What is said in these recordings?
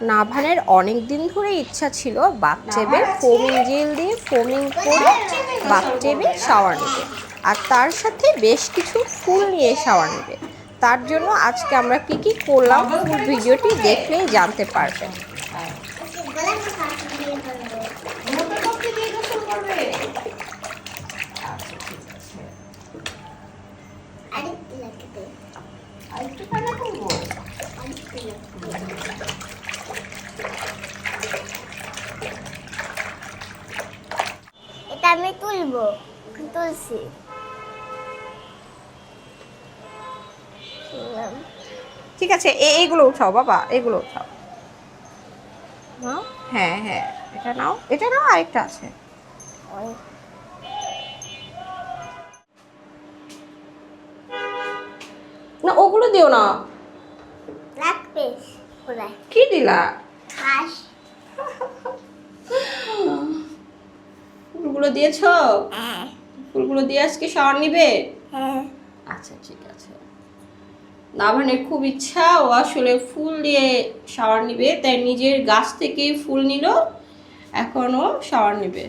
নাভানের অনেক দিন ধরে ইচ্ছা ছিল বাথটেবের ফোমিং জেল দিয়ে ফোমিং করে বাথটেবে শাওয়ার নেবে, আর তার সাথে বেশ কিছু ফুল নিয়ে শাওয়ার নেবে। তার জন্য আজকে আমরা কি কি করলাম ফুল ভিডিওটি দেখলেই জানতে পারবেন। এটা আমি তুলবো, তুলছি। ঠিক আছে, এইগুলো উঠাও বাবা, এগুলো উঠাও। নাও, হ্যাঁ হ্যাঁ, এটা নাও, এটা নাও, আরেকটা আছে। না, ওগুলো দিও না। লাগবে পুরা কি দিলা? ঘাস। ফুলগুলো দিয়েছো? হ্যাঁ ফুলগুলো দিয়ে আজকে শাওয়ার নিবে? হ্যাঁ। আচ্ছা ঠিক আছে। নাভানের খুব ইচ্ছা ও আসলে ফুল দিয়ে শাওয়ার নিবে, তাই নিজের গাছ থেকে ফুল নিল, এখন ও শাওয়ার নিবে।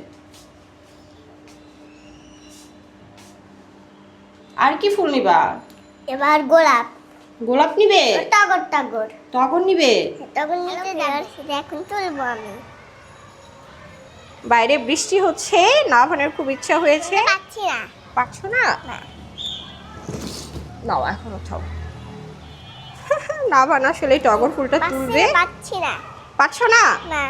আর কি ফুল নিবা? এবার গোলাপ। গোলাপ নিবে? টগর টগর টগর নিবে? টগর নিতে যাওয়ার সেটা এখন তুলবো আমি। বাইরে বৃষ্টি হচ্ছে, নাভানের খুব ইচ্ছা হয়েছে। পাচ্ছি না। পারছো না? নাও, এখন উঠাও। নাভান আসলে টগর ফুলটা তুলবে। পাচ্ছি না। পারছো না? না।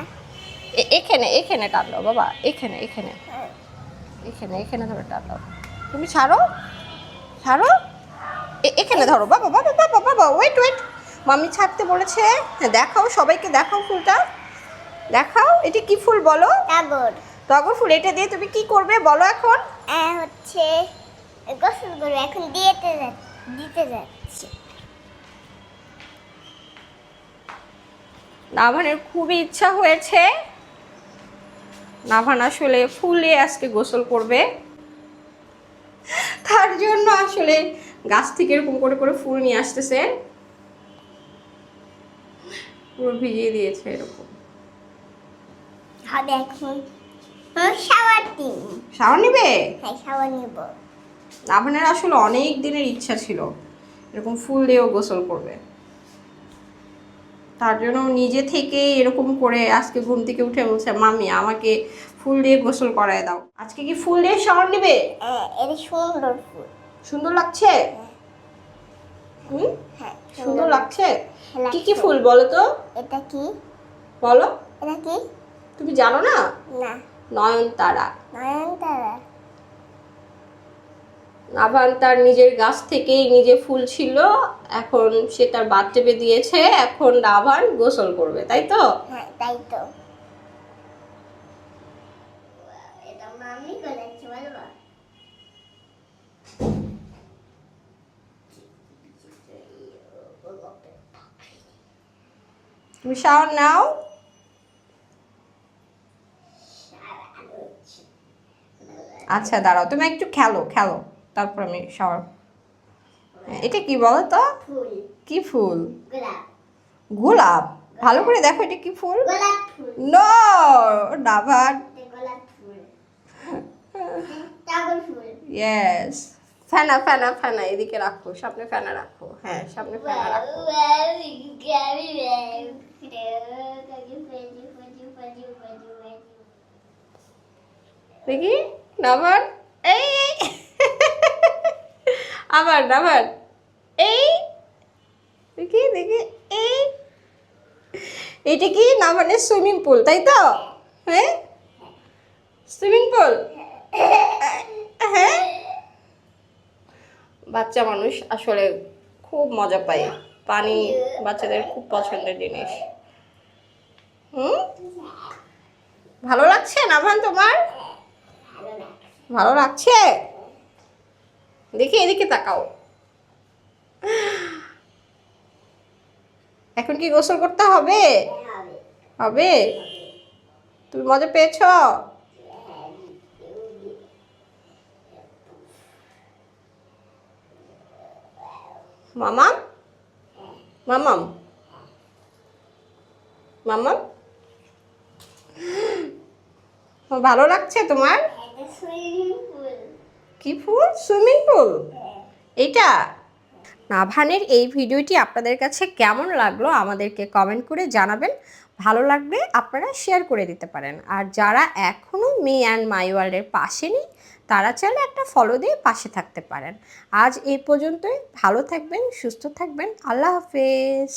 এখানে এখানে টানলো বাবা, এখানে এখানে এখানে এখানে ধরে টানলো। তুমি ছাড়ো, ছাড়ো, এখানে ধরো বাবা, বাবা বাবা বাবা, ওয়েট ওয়েট, মাম্মি ছাড়তে বলেছে। হ্যাঁ, দেখাও, সবাইকে দেখাও ফুলটা, দেখাও। এটা কি ফুল বলো? টগর। টগর ফুল। এটা দিয়ে তুমি কি করবে বলো এখন? হচ্ছে গোসল করবো, এখন দিতে যাচ্ছি। নাভানের খুবই ইচ্ছা হয়েছে, নাভান আসলে ফুলে আজকে গোসল করবে। তার জন্য আসলে গাছ থেকে এরকম করে করে ফুল নিয়ে আসতেছে, পুরো ভিজিয়ে দিয়েছে এরকম। হবে এখন শাওয়ার দিন। শাওয়ার নিবে? হ্যাঁ, শাওয়ার নিব। নাভানের আসলে অনেক দিনের ইচ্ছা ছিল এরকম ফুল দিয়েও গোসল করবে, তার জন্য নিজে থেকে এরকম করে আজকে ঘুম থেকে উঠে বলছে মাম্মি আমাকে ফুল দিয়ে গোসল করায় দাও। আজকে কি ফুল দিয়ে শাওয়ার নিবে? এটা সুন্দর ফুল। সুন্দর লাগছে? হুম, হ্যাঁ সুন্দর লাগছে। লাগছে। কি কি ফুল বলো তো? এটা কি? বলো, এটা কি? তুমি জানো না? না। নয়নতারা। নয়নতারা। নাভান তার নিজের গাছ থেকেই নিজে ফুল ছিল, এখন সে তার বাথটেবে দিয়েছে, এখন নাভান গোসল করবে, তাই তো? হ্যাঁ তাই তো। এটা মামি করেছে বলবা। তুমি শাওয়ার নাও। আচ্ছা দাঁড়াও, তুমি একটু খেলো খেলো, তারপর আমি শাওয়ার। এটা কি বলো তো? ফুল। কি ফুল? গোলাপ। গোলাপ? ভালো করে দেখো এটা কি ফুল। গোলাপ ফুল। নো, নাভান। গোলাপ ফুল। টগর ফুল। ইয়েস। ফেনা ফেনা ফেনা এদিকে রাখো, সামনে ফেনা রাখো, হ্যাঁ সামনে ফেনা রাখো। দেখি নাভান, এই এই। আবার নাভান, এই দেখি দেখি, এই এটা কি নাভানের সুইমিং পুল, তাই তো? হ্যাঁ, সুইমিং পুল। হ্যাঁ, বাচ্চা মানুষ আসলে খুব মজা পায়, পানি বাচ্চাদের খুব পছন্দের জিনিস। হুম, ভালো লাগছে নাভান তোমার? ভালো লাগছে? দেখি এদিকে তাকাও। এখন কি গোসল করতে হবে? হবে? তুমি মজা পেয়েছো? মামাম, মামাম, মাম্মা ভালো লাগছে তোমার? এটা সুইমিং পুল। কি ফুল? Swimming pool? হ্যাঁ। এইটা নাভানের এই ভিডিওটি আপনাদের কাছে কেমন লাগলো আমাদেরকে কমেন্ট করে জানাবেন। ভালো লাগলে আপনারা শেয়ার করে দিতে পারেন। আর যারা এখনও মি অ্যান্ড মাই ওয়ার্ল্ডের পাশে নেই তারা চাইলে একটা ফলো দিয়ে পাশে থাকতে পারেন। আজ এই পর্যন্তই। ভালো থাকবেন, সুস্থ থাকবেন। আল্লাহ হাফেজ।